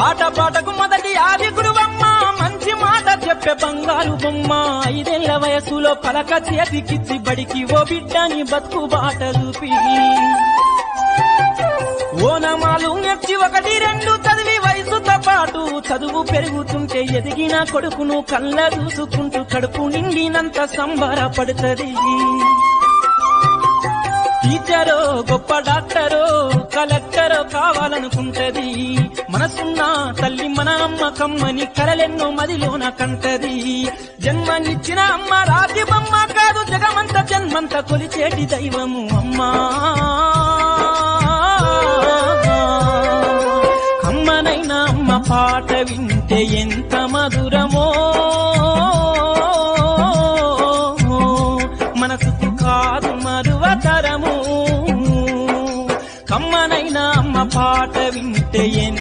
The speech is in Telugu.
ఆటపాటకు మొదటి ఆది గురువమ్మ మంచి మాట చెప్పే బంగారు బొమ్మ 5 ఏళ్ల వయసులో పలక చేతికిచ్చి బడికి ఓ బిడ్డని బతుకు బాట చూపి ఓనమాలు నెచ్చి 1, 2 చదివి వయసుతో పాటు చదువు పెరుగుతుంటే ఎదిగిన కొడుకును కళ్ళ చూసుకుంటూ కడుపు నిండినంత సంబరపడుతుంది. టీచరో గొప్ప డాక్టరో కలెక్టరో కావాలనుకుంటది. మనసున్న తల్లి మన అమ్మ కమ్మని కలలెన్నో మదిలోన కంటది. జన్మనిచ్చిన అమ్మ రాతి బొమ్మ కాదు జగమంత జన్మంత కొలిచేటి దైవము అమ్మా. కమ్మనైనా అమ్మ పాట వింటే ఎంత మధురమో మనసుకు కాదు మరువతరము. కమ్మనైనా అమ్మ పాట వింటే ఎంత